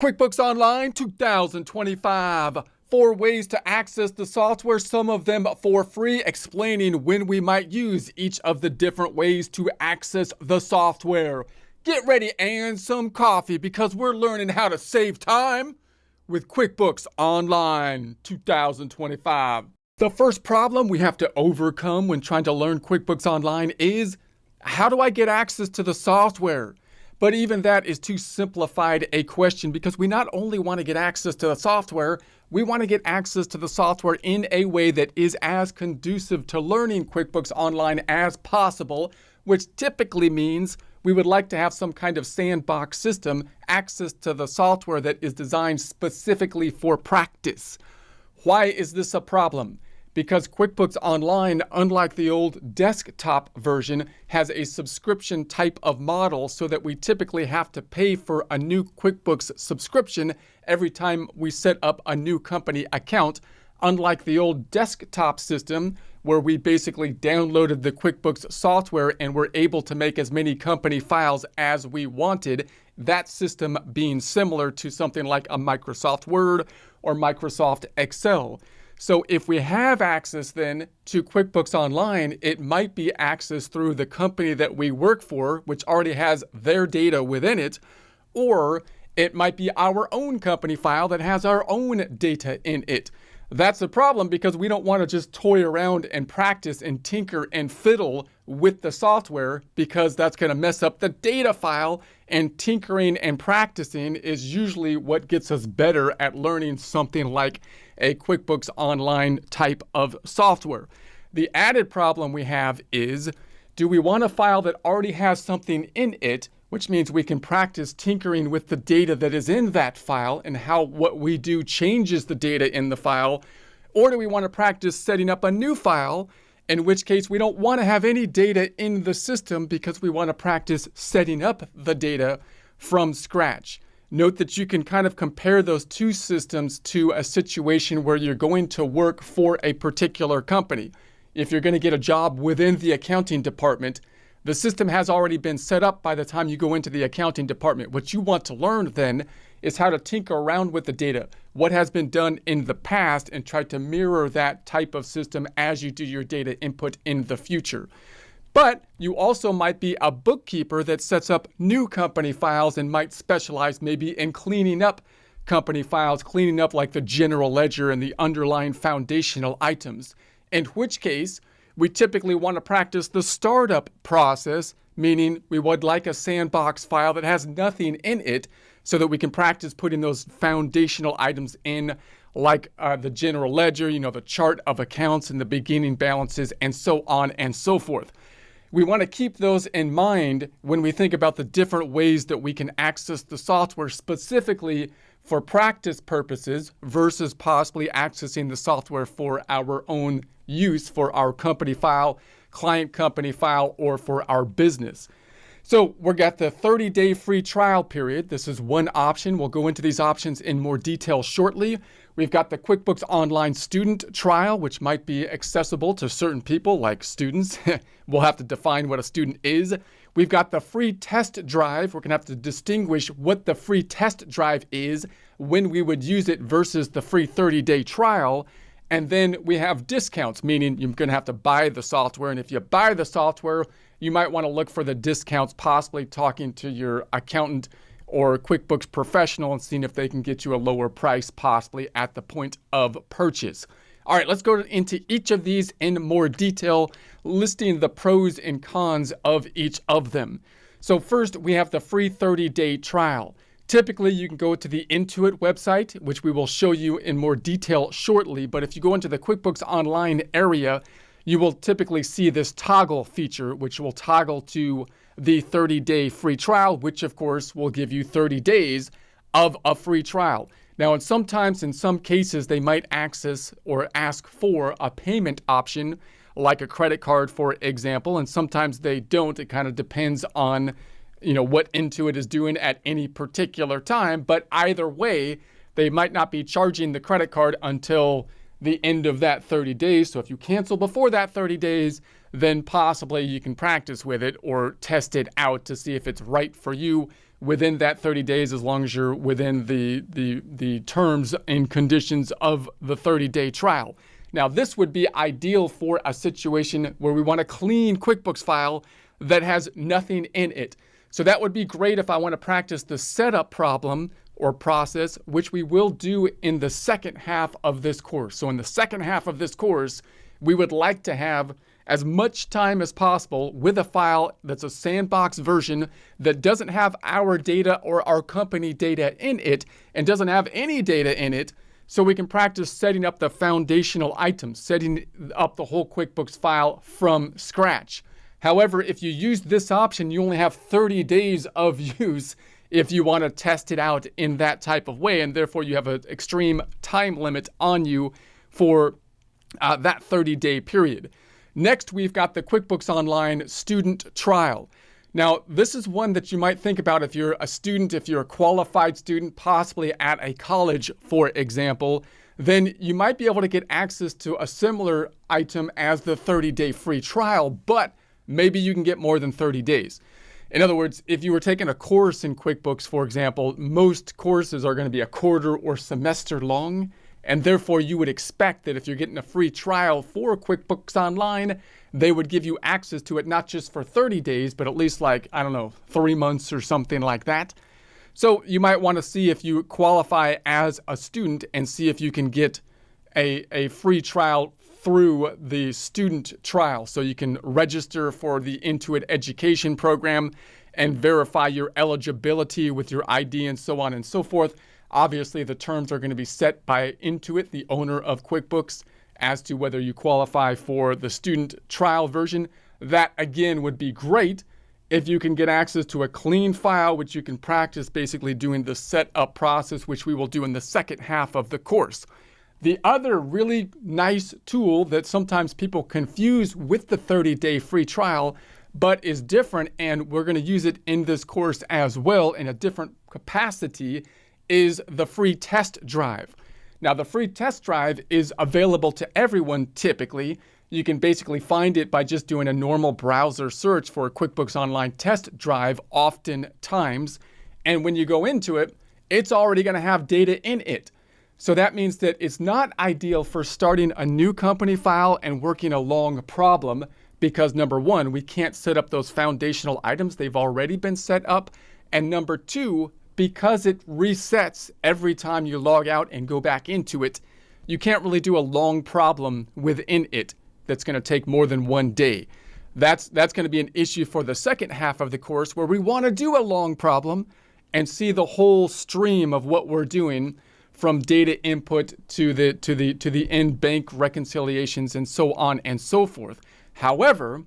QuickBooks Online 2025. 4 ways to access the software, some of them for free, explaining when we might use each of the different ways to access the software. Get ready and some coffee because we're learning how to save time with QuickBooks Online 2025. The first problem we have to overcome when trying to learn QuickBooks Online is, how do I get access to the software? But even that is too simplified a question because we not only want to get access to the software, we want to get access to the software in a way that is as conducive to learning QuickBooks Online as possible, which typically means we would like to have some kind of sandbox system, access to the software that is designed specifically for practice. Why is this a problem? Because QuickBooks Online, unlike the old desktop version, has a subscription type of model so that we typically have to pay for a new QuickBooks subscription every time we set up a new company account, unlike the old desktop system where we basically downloaded the QuickBooks software and were able to make as many company files as we wanted, that system being similar to something like a Microsoft Word or Microsoft Excel. So if we have access then to QuickBooks Online, it might be access through the company that we work for, which already has their data within it, or it might be our own company file that has our own data in it. That's a problem because we don't want to just toy around and practice and tinker and fiddle with the software because that's going to mess up the data file, and tinkering and practicing is usually what gets us better at learning something like a QuickBooks Online type of software. The added problem we have is, do we want a file that already has something in it, which means we can practice tinkering with the data that is in that file and how what we do changes the data in the file? Or do we want to practice setting up a new file, in which case we don't want to have any data in the system because we want to practice setting up the data from scratch? Note that you can kind of compare those two systems to a situation where you're going to work for a particular company. If you're going to get a job within the accounting department, the system has already been set up by the time you go into the accounting department. What you want to learn then is how to tinker around with the data, what has been done in the past, and try to mirror that type of system as you do your data input in the future. But you also might be a bookkeeper that sets up new company files and might specialize maybe in cleaning up company files, cleaning up like the general ledger and the underlying foundational items, in which case we typically want to practice the startup process, meaning we would like a sandbox file that has nothing in it so that we can practice putting those foundational items in, like the general ledger, the chart of accounts and the beginning balances, and so on and so forth. We want to keep those in mind when we think about the different ways that we can access the software specifically for practice purposes versus possibly accessing the software for our own use for our company file, client company file, or for our business. So we've got the 30-day free trial period. This is one option. We'll go into these options in more detail shortly. We've got the QuickBooks Online student trial, which might be accessible to certain people like students. We'll have to define what a student is. We've got the free test drive. We're going to have to distinguish what the free test drive is, when we would use it versus the free 30-day trial. And then we have discounts, meaning you're going to have to buy the software. And if you buy the software, you might want to look for the discounts, possibly talking to your accountant or QuickBooks professional and seeing if they can get you a lower price, possibly at the point of purchase. All right, let's go into each of these in more detail, listing the pros and cons of each of them. So first, we have the free 30-day trial. Typically, you can go to the Intuit website, which we will show you in more detail shortly. But if you go into the QuickBooks Online area, you will typically see this toggle feature, which will toggle to the 30-day free trial, which of course will give you 30 days of a free trial. Now, sometimes in some cases, they might access or ask for a payment option, like a credit card, for example, and sometimes they don't. It kind of depends on what Intuit is doing at any particular time. But either way, they might not be charging the credit card until the end of that 30 days. So if you cancel before that 30 days, then possibly you can practice with it or test it out to see if it's right for you within that 30 days, as long as you're within the terms and conditions of the 30-day trial. Now, this would be ideal for a situation where we want a clean QuickBooks file that has nothing in it. So that would be great if I want to practice the setup problem or process, which we will do in the second half of this course. So in the second half of this course, we would like to have as much time as possible with a file that's a sandbox version that doesn't have our data or our company data in it and doesn't have any data in it, so we can practice setting up the foundational items, setting up the whole QuickBooks file from scratch. However, if you use this option, you only have 30 days of use if you want to test it out in that type of way, and therefore you have an extreme time limit on you for that 30-day period. Next, we've got the QuickBooks Online student trial. Now, this is one that you might think about if you're a student, if you're a qualified student, possibly at a college, for example, then you might be able to get access to a similar item as the 30-day free trial, but maybe you can get more than 30 days. In other words, if you were taking a course in QuickBooks, for example, most courses are going to be a quarter or semester long, and therefore you would expect that if you're getting a free trial for QuickBooks Online, they would give you access to it not just for 30 days, but at least 3 months or something like that. So you might want to see if you qualify as a student and see if you can get a free trial through the student trial. So you can register for the Intuit education program and verify your eligibility with your ID and so on and so forth. Obviously, the terms are going to be set by Intuit, the owner of QuickBooks, as to whether you qualify for the student trial version. That, again, would be great if you can get access to a clean file, which you can practice basically doing the setup process, which we will do in the second half of the course. The other really nice tool that sometimes people confuse with the 30-day free trial, but is different, and we're going to use it in this course as well in a different capacity, is the free test drive. Now, the free test drive is available to everyone typically. You can basically find it by just doing a normal browser search for QuickBooks Online test drive oftentimes. And when you go into it, it's already going to have data in it. So that means that it's not ideal for starting a new company file and working a long problem because, number one, we can't set up those foundational items. They've already been set up. And number two, because it resets every time you log out and go back into it, you can't really do a long problem within it that's going to take more than one day. That's going to be an issue for the second half of the course where we want to do a long problem and see the whole stream of what we're doing from data input to the end bank reconciliations and so on and so forth. However,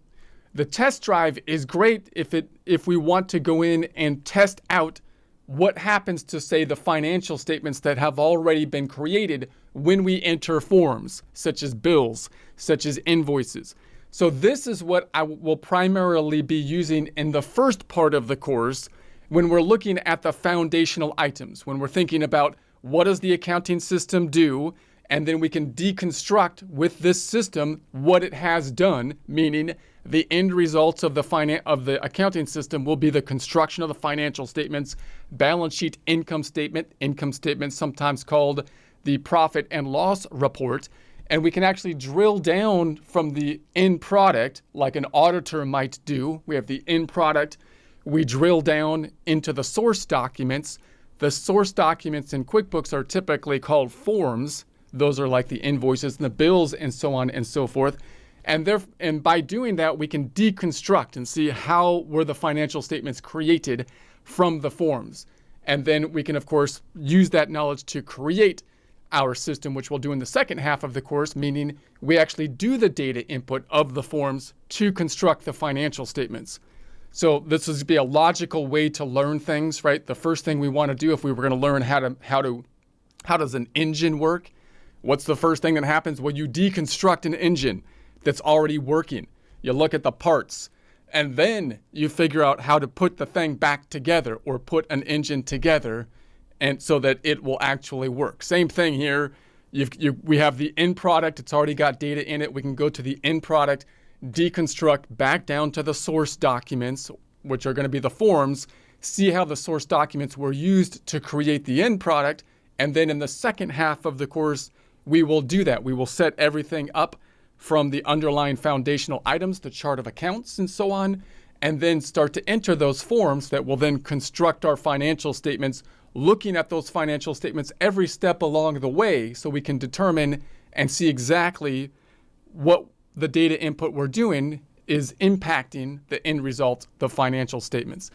the test drive is great if we want to go in and test out what happens to, say, the financial statements that have already been created when we enter forms, such as bills, such as invoices. So this is what I will primarily be using in the first part of the course when we're looking at the foundational items, when we're thinking about what does the accounting system do, and then we can deconstruct with this system what it has done, meaning the end results of the accounting system will be the construction of the financial statements, balance sheet, income statement sometimes called the profit and loss report. And we can actually drill down from the end product like an auditor might do. We have the end product. We drill down into the source documents. The source documents in QuickBooks are typically called forms. Those are like the invoices and the bills and so on and so forth. And by doing that, we can deconstruct and see how were the financial statements created from the forms. And then we can, of course, use that knowledge to create our system, which we'll do in the second half of the course, meaning we actually do the data input of the forms to construct the financial statements. So this would be a logical way to learn things, right? The first thing we want to do if we were going to learn how does an engine work? What's the first thing that happens? Well, you deconstruct an engine that's already working. You look at the parts, and then you figure out how to put the thing back together or put an engine together and so that it will actually work. Same thing here. We have the end product. It's already got data in it. We can go to the end product, deconstruct back down to the source documents, which are going to be the forms, see how the source documents were used to create the end product. And then in the second half of the course, we will do that. We will set everything up from the underlying foundational items, the chart of accounts and so on, and then start to enter those forms that will then construct our financial statements, looking at those financial statements every step along the way so we can determine and see exactly what the data input we're doing is impacting the end result, the financial statements.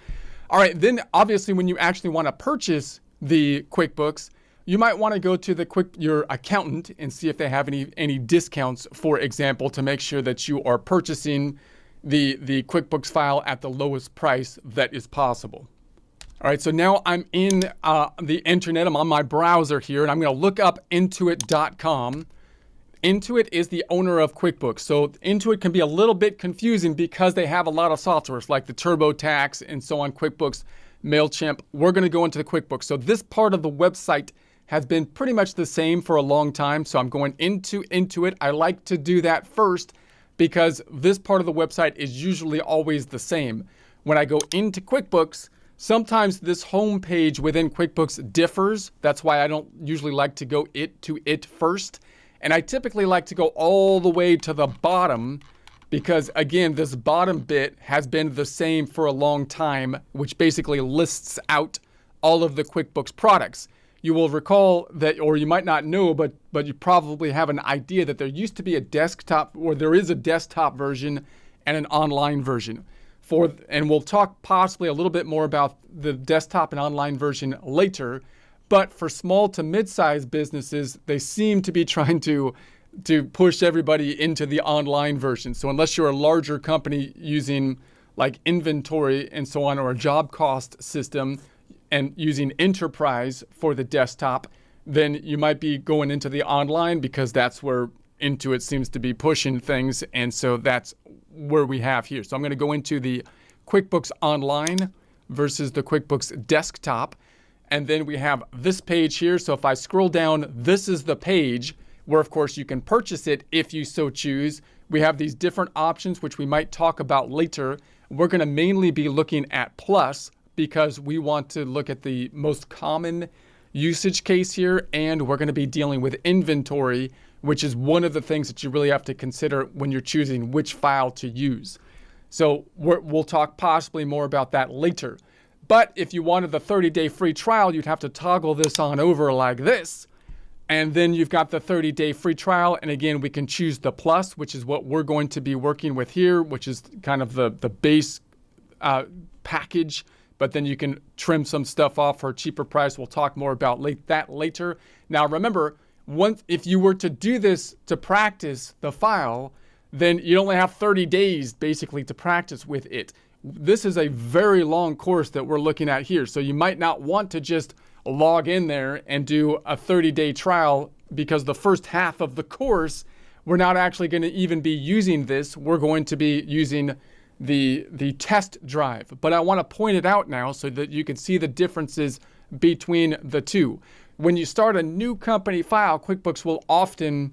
All right, then obviously when you actually want to purchase the QuickBooks, you might want to go to your accountant and see if they have any discounts, for example, to make sure that you are purchasing the QuickBooks file at the lowest price that is possible. All right, so now I'm in the internet. I'm on my browser here, and I'm going to look up Intuit.com. Intuit is the owner of QuickBooks. So Intuit can be a little bit confusing because they have a lot of softwares like the TurboTax and so on, QuickBooks, MailChimp. We're going to go into the QuickBooks. So this part of the website has been pretty much the same for a long time. So I'm going into Intuit. I like to do that first because this part of the website is usually always the same. When I go into QuickBooks, sometimes this home page within QuickBooks differs. That's why I don't usually like to go to it first. And I typically like to go all the way to the bottom because, again, this bottom bit has been the same for a long time, which basically lists out all of the QuickBooks products. You will recall that, or you might not know, but you probably have an idea that there used to be a desktop, or there is a desktop version and an online version. And we'll talk possibly a little bit more about the desktop and online version later. But for small to mid-sized businesses, they seem to be trying to push everybody into the online version. So unless you're a larger company using like inventory and so on, or a job cost system and using enterprise for the desktop, then you might be going into the online because that's where Intuit seems to be pushing things. And so that's where we have here. So I'm going to go into the QuickBooks Online versus the QuickBooks Desktop. And then we have this page here. So if I scroll down, this is the page where, of course, you can purchase it if you so choose. We have these different options, which we might talk about later. We're going to mainly be looking at Plus because we want to look at the most common usage case here. And we're going to be dealing with inventory, which is one of the things that you really have to consider when you're choosing which file to use. So we'll talk possibly more about that later. But if you wanted the 30-day free trial, you'd have to toggle this on over like this. And then you've got the 30-day free trial. And again, we can choose the Plus, which is what we're going to be working with here, which is kind of the base package. But then you can trim some stuff off for a cheaper price. We'll talk more about that later. Now, remember, if you were to do this to practice the file, then you only have 30 days basically to practice with it. This is a very long course that we're looking at here. So you might not want to just log in there and do a 30-day trial because the first half of the course, we're not actually going to even be using this. We're going to be using the test drive. But I want to point it out now so that you can see the differences between the two. When you start a new company file, QuickBooks will often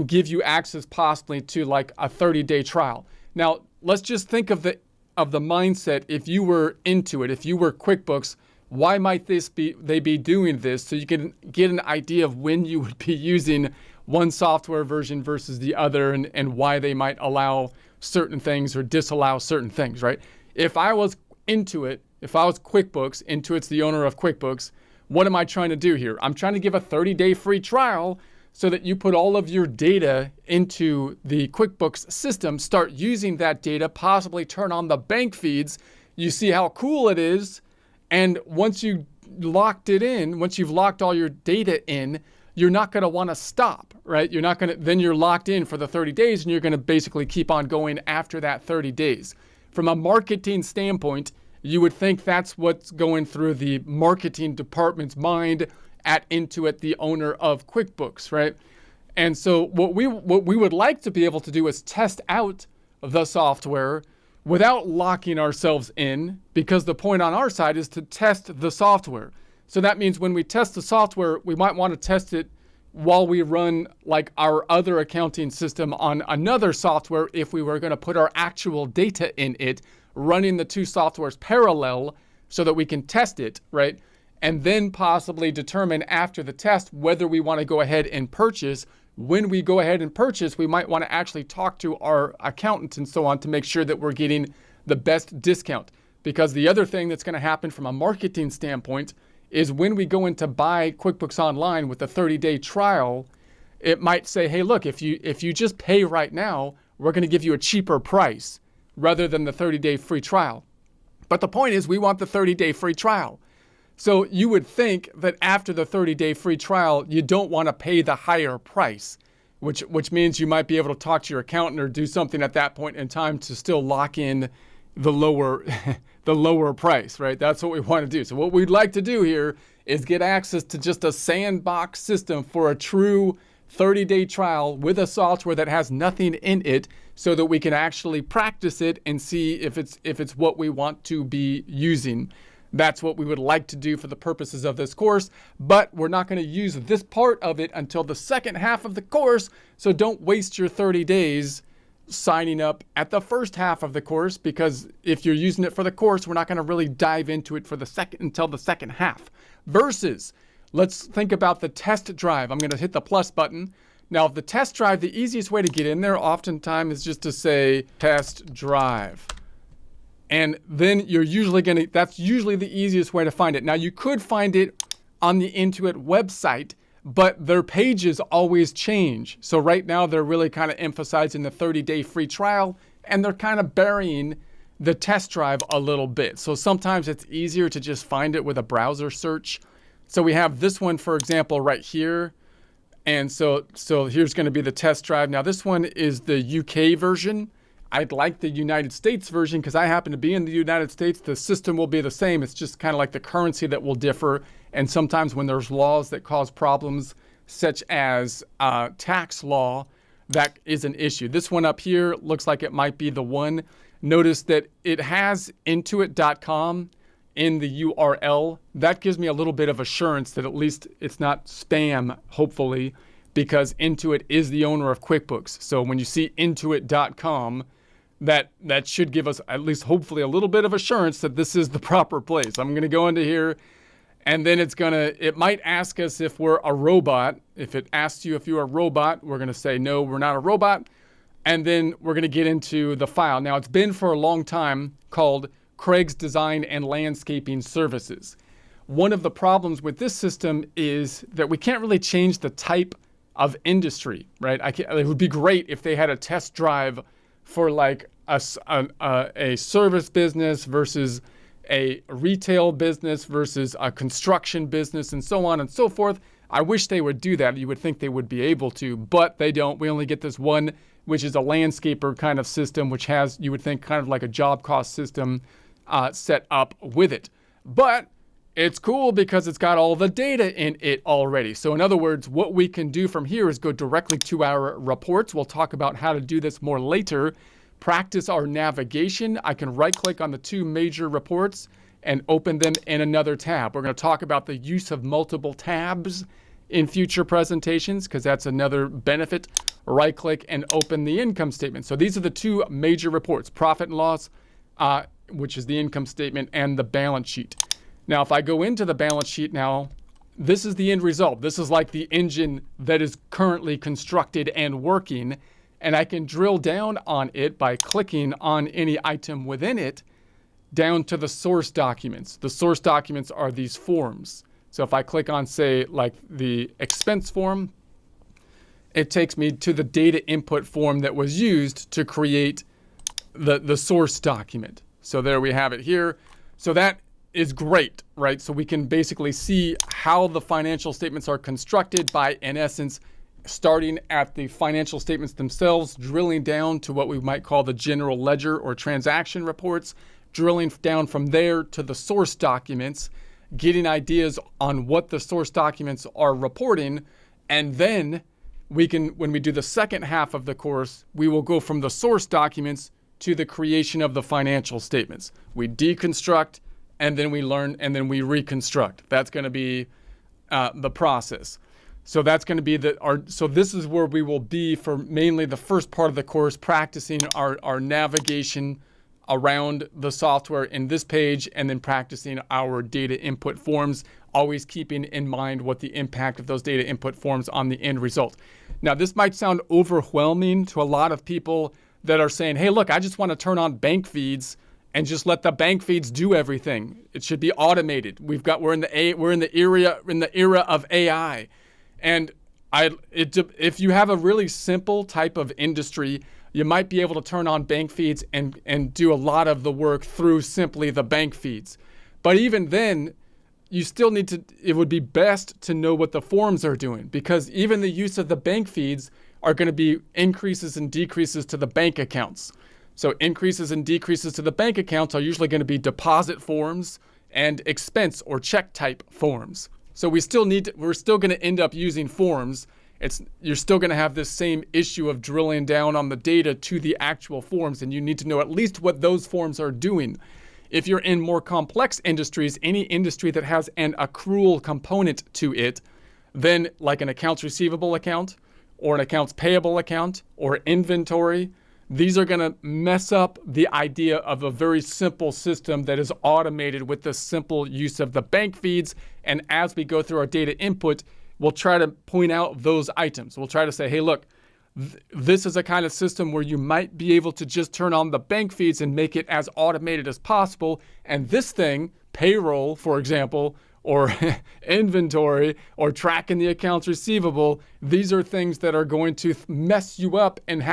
give you access possibly to like a 30-day trial. Now, let's just think of the mindset if you were Intuit, if you were QuickBooks, why might they be doing this? So you can get an idea of when you would be using one software version versus the other and why they might allow certain things or disallow certain things, right? If I was Intuit, if I was QuickBooks, Intuit's the owner of QuickBooks, what am I trying to do here? I'm trying to give a 30-day free trial so that you put all of your data into the QuickBooks system, start using that data, possibly turn on the bank feeds. You see how cool it is. And once you locked it in, once you've locked all your data in, you're not going to want to stop, right? You're not going to, then you're locked in for the 30 days and you're going to basically keep on going after that 30 days. From a marketing standpoint, you would think that's what's going through the marketing department's mind at Intuit, the owner of QuickBooks, right? And so what we would like to be able to do is test out the software without locking ourselves in, because the point on our side is to test the software. So that means when we test the software, we might want to test it while we run like our other accounting system on another software if we were going to put our actual data in it, running the two softwares parallel so that we can test it, right? And then possibly determine after the test whether we want to go ahead and purchase. When we go ahead and purchase, we might want to actually talk to our accountant and so on to make sure that we're getting the best discount. Because the other thing that's going to happen from a marketing standpoint is when we go in to buy QuickBooks Online with a 30-day trial, it might say, hey, look, if you just pay right now, we're going to give you a cheaper price rather than the 30-day free trial. But the point is we want the 30-day free trial. So you would think that after the 30-day free trial, you don't want to pay the higher price, which means you might be able to talk to your accountant or do something at that point in time to still lock in the lower the lower price, right? That's what we want to do. So what we'd like to do here is get access to just a sandbox system for a true 30-day trial with a software that has nothing in it so that we can actually practice it and see if it's what we want to be using. That's what we would like to do for the purposes of this course, but we're not going to use this part of it until the second half of the course, so don't waste your 30 days signing up at the first half of the course, because if you're using it for the course, we're not going to really dive into it for until the second half. Versus, let's think about the test drive. I'm going to hit the plus button. Now, the test drive, the easiest way to get in there oftentimes is just to say test drive. And then you're usually that's usually the easiest way to find it. Now, you could find it on the Intuit website, but their pages always change. So right now they're really kind of emphasizing the 30-day free trial, and they're kind of burying the test drive a little bit. So sometimes it's easier to just find it with a browser search. So we have this one, for example, right here. And so here's going to be the test drive. Now this one is the UK version. I'd like the United States version because I happen to be in the United States. The system will be the same. It's just kind of like the currency that will differ. And sometimes when there's laws that cause problems, such as tax law, that is an issue. This one up here looks like it might be the one. Notice that it has Intuit.com in the URL. That gives me a little bit of assurance that at least it's not spam, hopefully, because Intuit is the owner of QuickBooks. So when you see Intuit.com, that should give us at least hopefully a little bit of assurance that this is the proper place. I'm going to go into here, and then it might ask us if we're a robot. If it asks you if you're a robot, we're going to say, no, we're not a robot. And then we're going to get into the file. Now, it's been for a long time called Craig's Design and Landscaping Services. One of the problems with this system is that we can't really change the type of industry, right? It would be great if they had a test drive for like a service business versus a retail business versus a construction business and so on and so forth. I wish they would do that. You would think they would be able to, but they don't. We only get this one, which is a landscaper kind of system, which has, you would think, kind of like a job cost system set up with it. But it's cool because it's got all the data in it already. So in other words, what we can do from here is go directly to our reports. We'll talk about how to do this more later. Practice our navigation. I can right-click on the two major reports and open them in another tab. We're going to talk about the use of multiple tabs in future presentations because that's another benefit. Right-click and open the income statement. So these are the two major reports, profit and loss, which is the income statement, and the balance sheet. Now, if I go into the balance sheet now, this is the end result. This is like the engine that is currently constructed and working, and I can drill down on it by clicking on any item within it down to the source documents. The source documents are these forms. So if I click on, say, like the expense form, it takes me to the data input form that was used to create the source document. So there we have it here. So that is great, right? So we can basically see how the financial statements are constructed by, in essence, starting at the financial statements themselves, drilling down to what we might call the general ledger or transaction reports, drilling down from there to the source documents, getting ideas on what the source documents are reporting, and then we can, when we do the second half of the course, we will go from the source documents to the creation of the financial statements. We deconstruct, and then we learn, and then we reconstruct. That's going to be the process. So that's going to be so this is where we will be for mainly the first part of the course, practicing our navigation around the software in this page and then practicing our data input forms, always keeping in mind what the impact of those data input forms on the end result. Now, this might sound overwhelming to a lot of people that are saying, hey, look, I just want to turn on bank feeds and just let the bank feeds do everything. It should be automated. We're in the era of AI. And if you have a really simple type of industry, you might be able to turn on bank feeds and do a lot of the work through simply the bank feeds. But even then, you still need to, it would be best to know what the forms are doing, because even the use of the bank feeds are going to be increases and decreases to the bank accounts. So increases and decreases to the bank accounts are usually going to be deposit forms and expense or check type forms. So we're still going to end up using forms. You're still going to have this same issue of drilling down on the data to the actual forms, and you need to know at least what those forms are doing. If you're in more complex industries, any industry that has an accrual component to it, then like an accounts receivable account or an accounts payable account or inventory, these are going to mess up the idea of a very simple system that is automated with the simple use of the bank feeds. And as we go through our data input, we'll try to point out those items. We'll try to say, hey, look, this is a kind of system where you might be able to just turn on the bank feeds and make it as automated as possible. And this thing, payroll, for example, or inventory, or tracking the accounts receivable, these are things that are going to mess you up and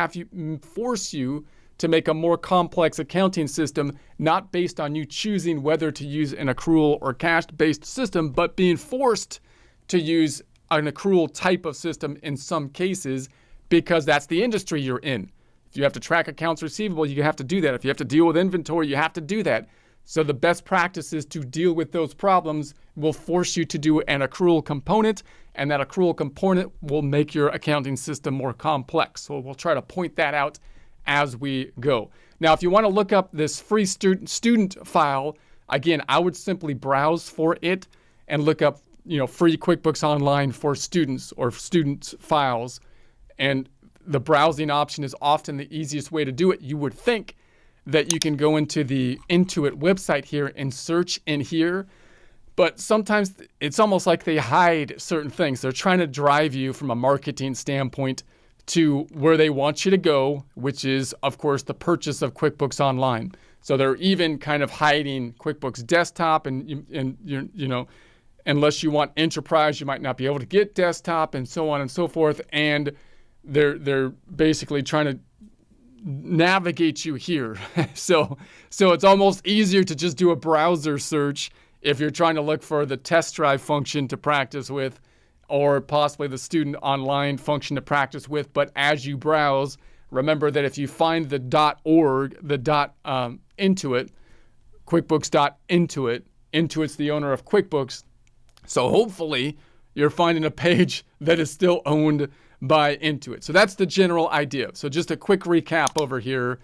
force you to make a more complex accounting system, not based on you choosing whether to use an accrual or cash-based system, but being forced to use an accrual type of system in some cases, because that's the industry you're in. If you have to track accounts receivable, you have to do that. If you have to deal with inventory, you have to do that. So the best practices to deal with those problems will force you to do an accrual component, and that accrual component will make your accounting system more complex. So we'll try to point that out as we go. Now, if you want to look up this free student file, again, I would simply browse for it and look up, free QuickBooks Online for students or student files. And the browsing option is often the easiest way to do it. You would think that you can go into the Intuit website here and search in here, but sometimes it's almost like they hide certain things. They're trying to drive you from a marketing standpoint to where they want you to go, which is, of course, the purchase of QuickBooks Online. So they're even kind of hiding QuickBooks Desktop, and unless you want Enterprise, you might not be able to get Desktop, and so on and so forth. And they're basically trying to navigate you here. So it's almost easier to just do a browser search if you're trying to look for the test drive function to practice with, or possibly the student online function to practice with. But as you browse, remember that if you find the .org, the Intuit, QuickBooks.Intuit, Intuit's the owner of QuickBooks. So hopefully you're finding a page that is still owned by Intuit. So that's the general idea. So just a quick recap over here.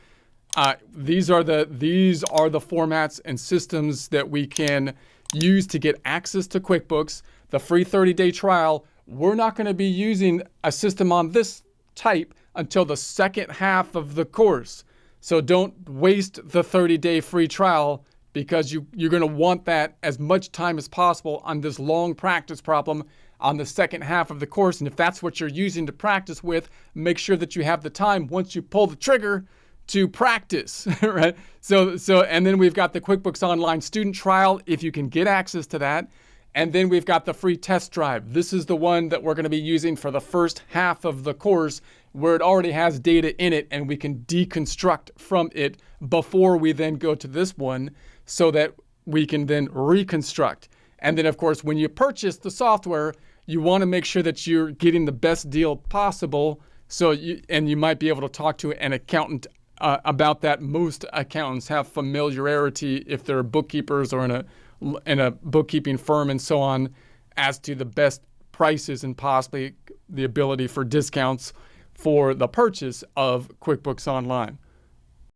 These are the formats and systems that we can use to get access to QuickBooks. The free 30-day trial, we're not going to be using a system on this type until the second half of the course. So don't waste the 30-day free trial, because you're going to want that as much time as possible on this long practice problem on the second half of the course. And if that's what you're using to practice with, make sure that you have the time once you pull the trigger to practice, right? So, and then we've got the QuickBooks Online student trial, if you can get access to that. And then we've got the free test drive. This is the one that we're going to be using for the first half of the course, where it already has data in it and we can deconstruct from it before we then go to this one, so that we can then reconstruct. And then, of course, when you purchase the software, you want to make sure that you're getting the best deal possible. And you might be able to talk to an accountant about that. Most accountants have familiarity, if they're bookkeepers or in a bookkeeping firm and so on, as to the best prices and possibly the ability for discounts for the purchase of QuickBooks Online.